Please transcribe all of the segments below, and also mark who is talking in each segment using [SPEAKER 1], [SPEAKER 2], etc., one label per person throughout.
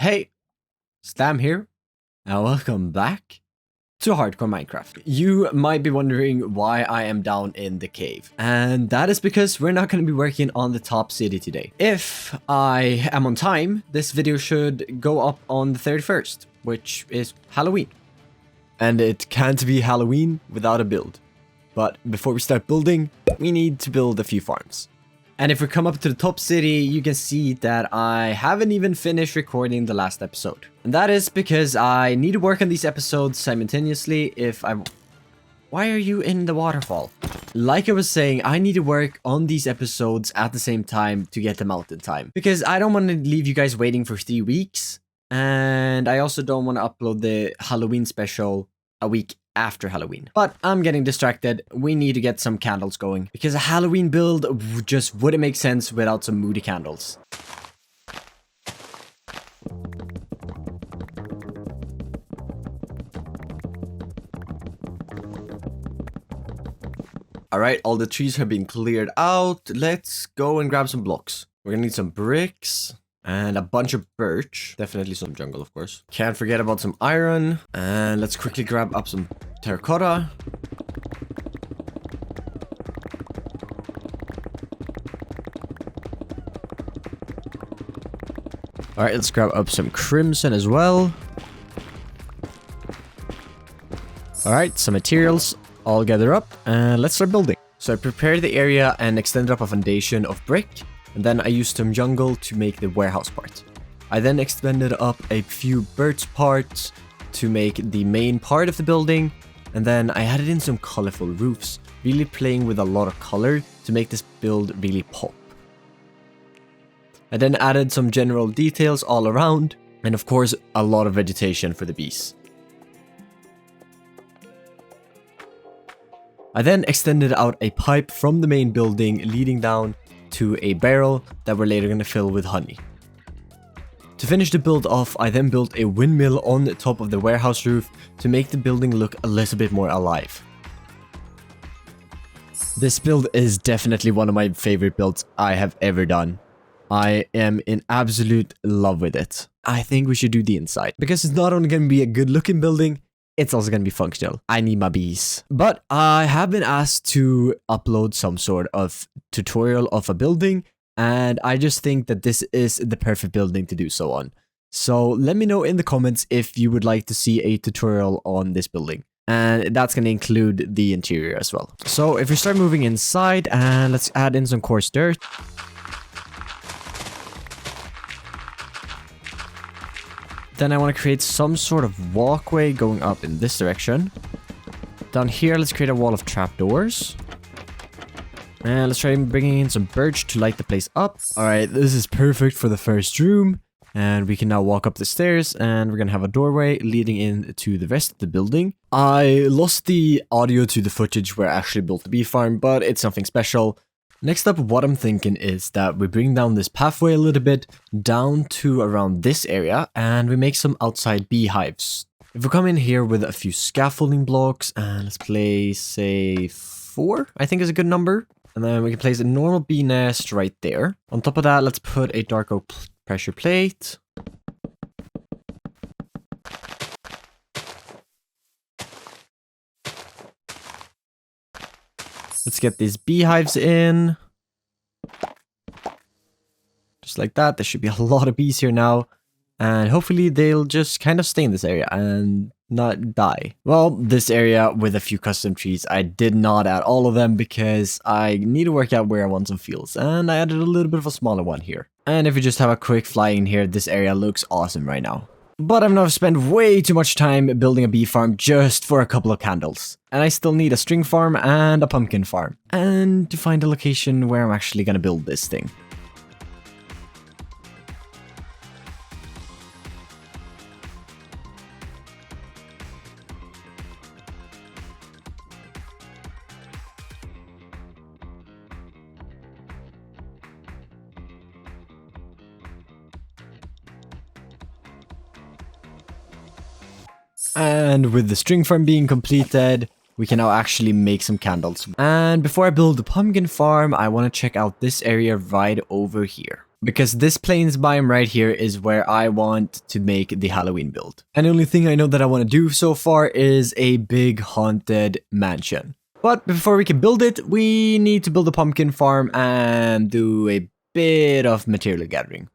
[SPEAKER 1] Hey, Stam here, and welcome back to Hardcore Minecraft. You might be wondering why I am down in the cave, and that is because we're not going to be working on the top city today. If I am on time, this video should go up on the 31st, which is Halloween. And it can't be Halloween without a build. But before we start building, we need to build a few farms. And if we come up to the top city, you can see that I haven't even finished recording the last episode. And that is because I need to work on these episodes simultaneously if I... Why are you in the waterfall? Like I was saying, I need to work on these episodes at the same time to get them out in time. Because I don't want to leave you guys waiting for 3 weeks. And I also don't want to upload the Halloween special a week after Halloween. But I'm getting distracted. We need to get some candles going because a Halloween build just wouldn't make sense without some moody candles. Alright, all the trees have been cleared out. Let's go and grab some blocks. We're gonna need some bricks and a bunch of birch. Definitely some jungle, of course. Can't forget about some iron. And let's quickly grab up some terracotta. Alright, let's grab up some crimson as well. Alright, some materials all gather up and let's start building. So I prepared the area and extended up a foundation of brick. And then I used some jungle to make the warehouse part. I then extended up a few birch parts to make the main part of the building. And then I added in some colorful roofs, really playing with a lot of color to make this build really pop. I then added some general details all around, and of course a lot of vegetation for the bees. I then extended out a pipe from the main building leading down to a barrel that we're later going to fill with honey. To finish the build off, I then built a windmill on the top of the warehouse roof to make the building look a little bit more alive. This build is definitely one of my favorite builds I have ever done. I am in absolute love with it. I think we should do the inside because it's not only going to be a good looking building, it's also going to be functional. I need my bees. But I have been asked to upload some sort of tutorial of a building, and I just think that this is the perfect building to do so on. So let me know in the comments if you would like to see a tutorial on this building. And that's going to include the interior as well. So if we start moving inside, and let's add in some coarse dirt. Then I want to create some sort of walkway going up in this direction. Down here, let's create a wall of trapdoors. And let's try bringing in some birch to light the place up. Alright, this is perfect for the first room. And we can now walk up the stairs and we're going to have a doorway leading into the rest of the building. I lost the audio to the footage where I actually built the bee farm, but it's nothing special. Next up, what I'm thinking is that we bring down this pathway a little bit down to around this area and we make some outside beehives. If we come in here with a few scaffolding blocks and let's place, say, 4, I think is a good number. And then we can place a normal bee nest right there. On top of that, let's put a dark oak pressure plate. Let's get these beehives in. Just like that. There should be a lot of bees here now. And hopefully they'll just kind of stay in this area and not die. Well, this area with a few custom trees, I did not add all of them because I need to work out where I want some fields. And I added a little bit of a smaller one here. And if we just have a quick fly in here, this area looks awesome right now. But I've now spent way too much time building a bee farm just for a couple of candles. And I still need a string farm and a pumpkin farm. And to find a location where I'm actually going to build this thing. And with the string farm being completed, we can now actually make some candles. And before I build the pumpkin farm, I want to check out this area right over here. because this plains biome right here is where I want to make the Halloween build. And the only thing I know that I want to do so far is a big haunted mansion. But before we can build it, we need to build a pumpkin farm and do a bit of material gathering.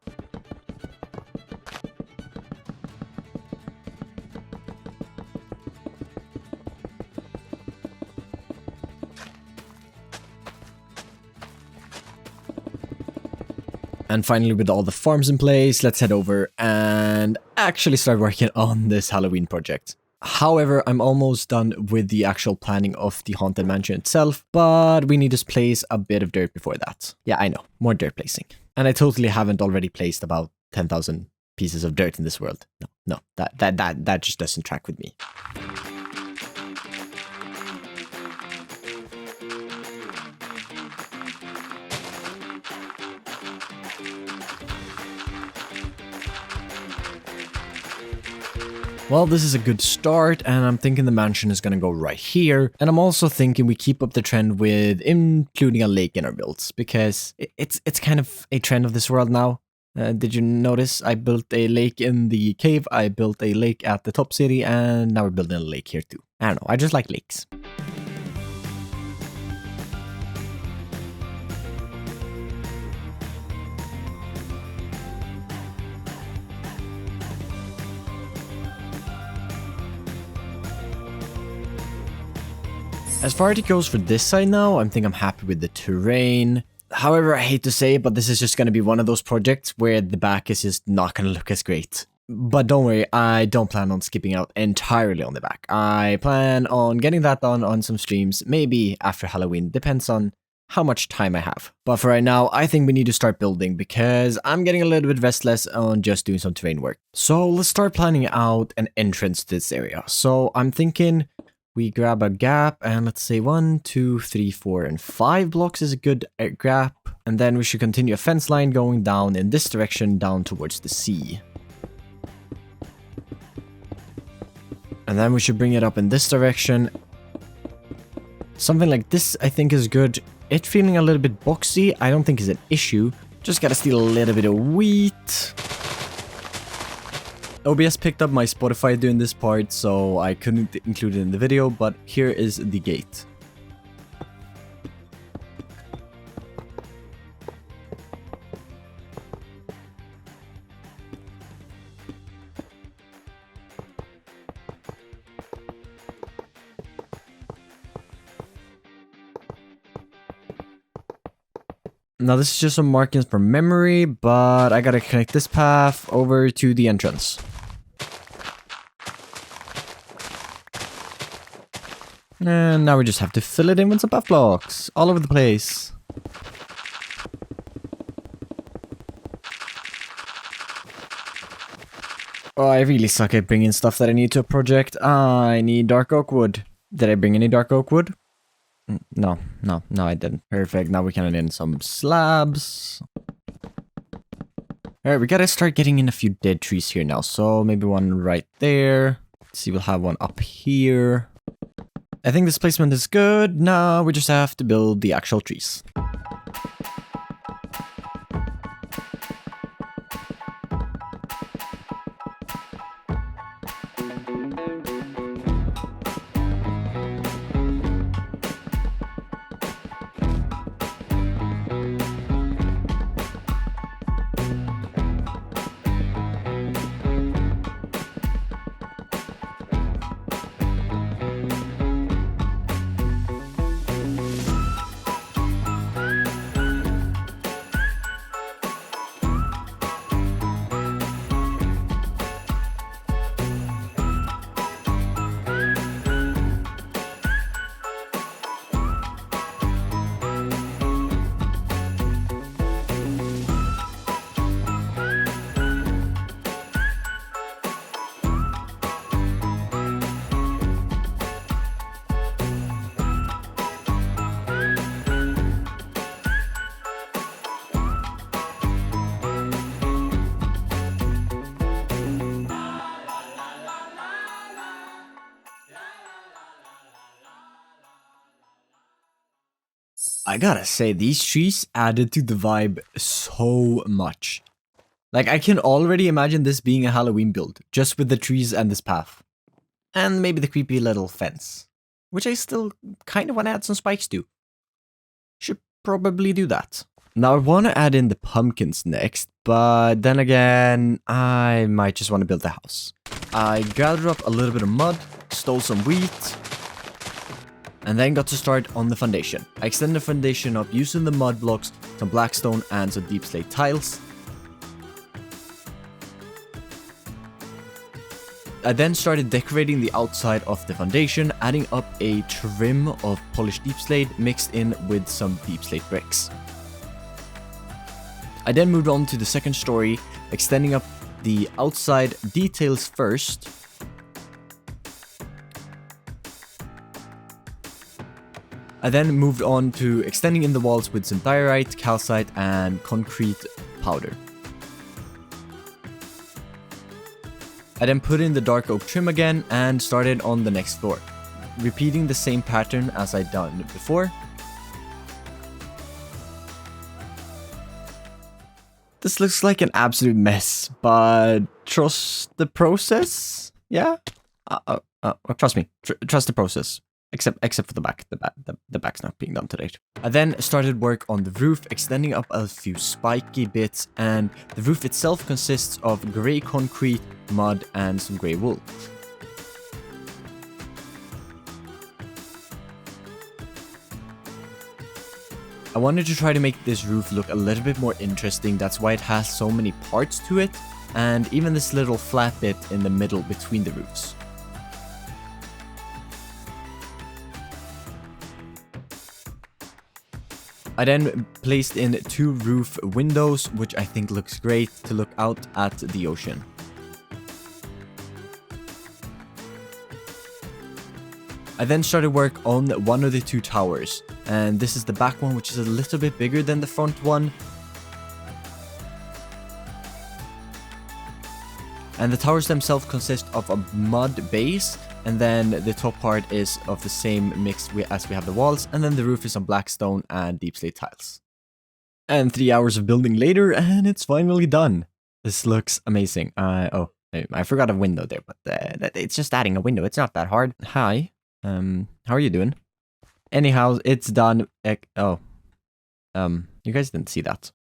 [SPEAKER 1] And finally, with all the farms in place, let's head over and actually start working on this Halloween project. However, I'm almost done with the actual planning of the haunted mansion itself, but we need to place a bit of dirt before that. Yeah, I know, more dirt placing. And I totally haven't already placed about 10,000 pieces of dirt in this world. No, that just doesn't track with me. Well, this is a good start, and I'm thinking the mansion is gonna go right here. And I'm also thinking we keep up the trend with including a lake in our builds, because it's kind of a trend of this world now. Did you notice? I built a lake in the cave, I built a lake at the top city, and now we're building a lake here too. I don't know, I just like lakes. As far as it goes for this side now, I think I'm happy with the terrain. However, I hate to say it, but this is just going to be one of those projects where the back is just not going to look as great. But don't worry, I don't plan on skipping out entirely on the back. I plan on getting that done on some streams, maybe after Halloween, depends on how much time I have. But for right now, I think we need to start building because I'm getting a little bit restless on just doing some terrain work. So let's start planning out an entrance to this area. So I'm thinking we grab a gap and let's say 1, 2, 3, 4, and 5 blocks is a good gap. And then we should continue a fence line going down in this direction down towards the sea. And then we should bring it up in this direction. Something like this I think is good. It feeling a little bit boxy, I don't think is an issue. Just gotta steal a little bit of wheat. OBS picked up my Spotify during this part, so I couldn't include it in the video, but here is the gate. Now this is just some markings from memory, but I gotta connect this path over to the entrance. And now we just have to fill it in with some path blocks all over the place. Oh, I really suck at bringing stuff that I need to a project. I need dark oak wood. Did I bring any dark oak wood? No, I didn't. Perfect, now we can add in some slabs. Alright, we gotta start getting in a few dead trees here now. So maybe one right there. Let's see, we'll have one up here. I think this placement is good. Now we just have to build the actual trees. I gotta say, these trees added to the vibe so much. Like, I can already imagine this being a Halloween build, just with the trees and this path. And maybe the creepy little fence, which I still kind of want to add some spikes to. Should probably do that. Now, I want to add in the pumpkins next, but then again, I might just want to build a house. I gathered up a little bit of mud, stole some wheat, and then got to start on the foundation. I extended the foundation up using the mud blocks, some blackstone, and some deep slate tiles. I then started decorating the outside of the foundation, adding up a trim of polished deep slate mixed in with some deep slate bricks. I then moved on to the second story, extending up the outside details first. I then moved on to extending in the walls with some diorite, calcite, and concrete powder. I then put in the dark oak trim again and started on the next floor, repeating the same pattern as I'd done before. This looks like an absolute mess, but trust the process? Yeah? Trust me. Trust the process. Except for the back. The back's not being done today. I then started work on the roof, extending up a few spiky bits, and the roof itself consists of grey concrete, mud, and some grey wool. I wanted to try to make this roof look a little bit more interesting, that's why it has so many parts to it, and even this little flat bit in the middle between the roofs. I then placed in 2 roof windows, which I think looks great to look out at the ocean. I then started work on one of the 2 towers, and this is the back one, which is a little bit bigger than the front one. And the towers themselves consist of a mud base, and then the top part is of the same mix as we have the walls, and then the roof is on blackstone and deep slate tiles. And 3 hours of building later, and it's finally done. This looks amazing. I forgot a window there, but it's just adding a window. It's not that hard. Hi. How are you doing? Anyhow, it's done. You guys didn't see that.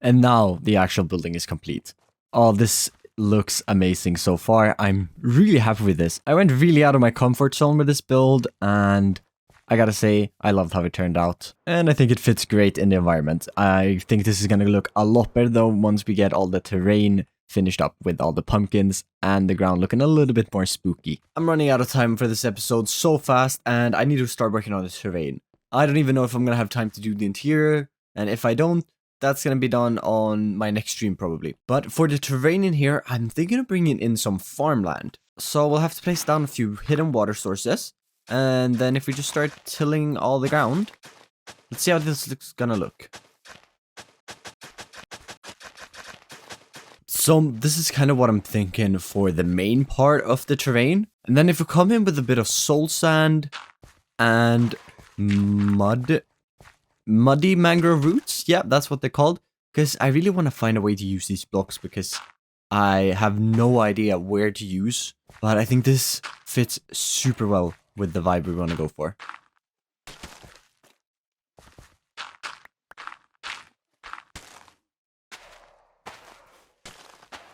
[SPEAKER 1] And now the actual building is complete. Oh, this looks amazing so far. I'm really happy with this. I went really out of my comfort zone with this build, and I gotta say, I loved how it turned out. And I think it fits great in the environment. I think this is gonna look a lot better though once we get all the terrain finished up with all the pumpkins and the ground looking a little bit more spooky. I'm running out of time for this episode so fast, and I need to start working on the terrain. I don't even know if I'm gonna have time to do the interior, and if I don't, that's going to be done on my next stream probably. But for the terrain in here, I'm thinking of bringing in some farmland. So we'll have to place down a few hidden water sources. And then if we just start tilling all the ground, let's see how this looks gonna look. So this is kind of what I'm thinking for the main part of the terrain. And then if we come in with a bit of soul sand and muddy mangrove roots, yeah, that's what they're called, because I really want to find a way to use these blocks because I have no idea where to use, but I think this fits super well with the vibe we want to go for.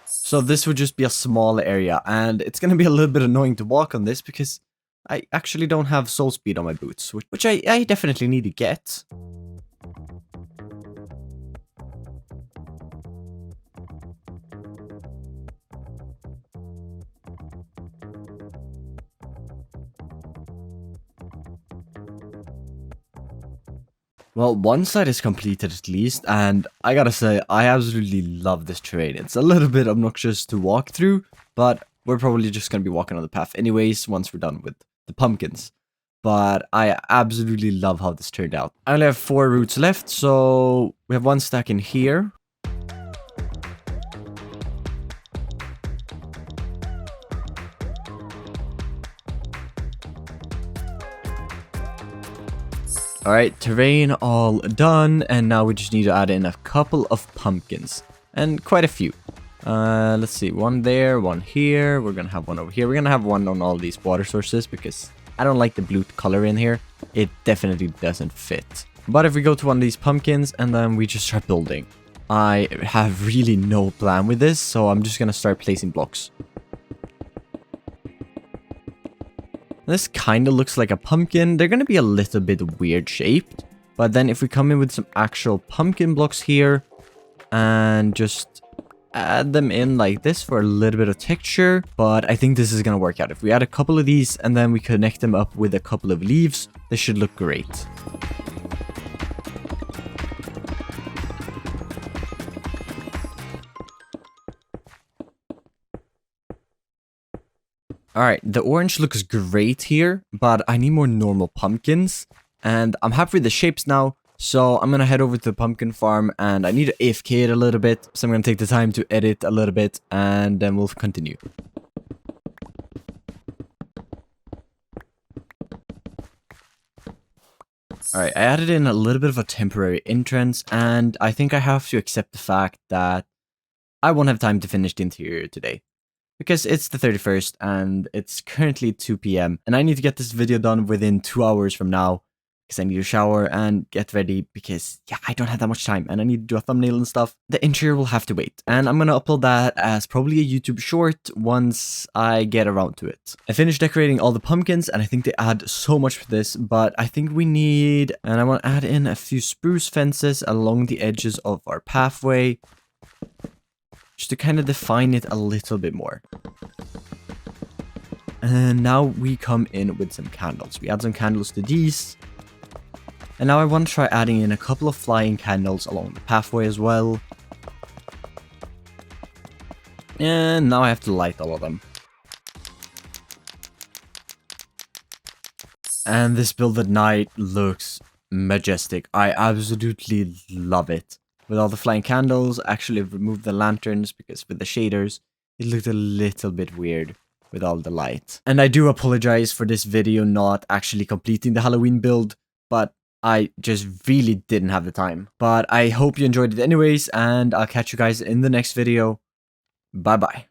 [SPEAKER 1] So this would just be a small area, and it's going to be a little bit annoying to walk on this because I actually don't have soul speed on my boots, which I definitely need to get. Well, one side is completed at least, and I gotta say, I absolutely love this terrain. It's a little bit obnoxious to walk through, but we're probably just gonna be walking on the path anyways once we're done with the pumpkins. but I absolutely love how this turned out. I only have 4 roots left, so we have 1 stack in here. Alright, terrain all done, and now we just need to add in a couple of pumpkins. And quite a few. Let's see, 1 there, 1 here, we're gonna have 1 over here. We're gonna have 1 on all these water sources because I don't like the blue color in here. It definitely doesn't fit. But if we go to one of these pumpkins and then we just start building. I have really no plan with this, so I'm just gonna start placing blocks. This kind of looks like a pumpkin. They're going to be a little bit weird shaped. But then if we come in with some actual pumpkin blocks here and just add them in like this for a little bit of texture. But I think this is going to work out. If we add a couple of these and then we connect them up with a couple of leaves, this should look great. Alright, the orange looks great here, but I need more normal pumpkins. And I'm happy with the shapes now, so I'm gonna head over to the pumpkin farm and I need to AFK it a little bit. So I'm gonna take the time to edit a little bit and then we'll continue. Alright, I added in a little bit of a temporary entrance and I think I have to accept the fact that I won't have time to finish the interior today. Because it's the 31st and it's currently 2 p.m. and I need to get this video done within 2 hours from now because I need to shower and get ready because, yeah, I don't have that much time and I need to do a thumbnail and stuff. The interior will have to wait and I'm going to upload that as probably a YouTube short once I get around to it. I finished decorating all the pumpkins and I think they add so much for this, but I think we need, and I want to add in a few spruce fences along the edges of our pathway. Just to kind of define it a little bit more. And now we come in with some candles. We add some candles to these. And now I want to try adding in a couple of flying candles along the pathway as well. And now I have to light all of them. And this build at night looks majestic. I absolutely love it. With all the flying candles, I actually removed the lanterns because with the shaders, it looked a little bit weird with all the light. And I do apologize for this video not actually completing the Halloween build, but I just really didn't have the time. But I hope you enjoyed it anyways, and I'll catch you guys in the next video. Bye bye.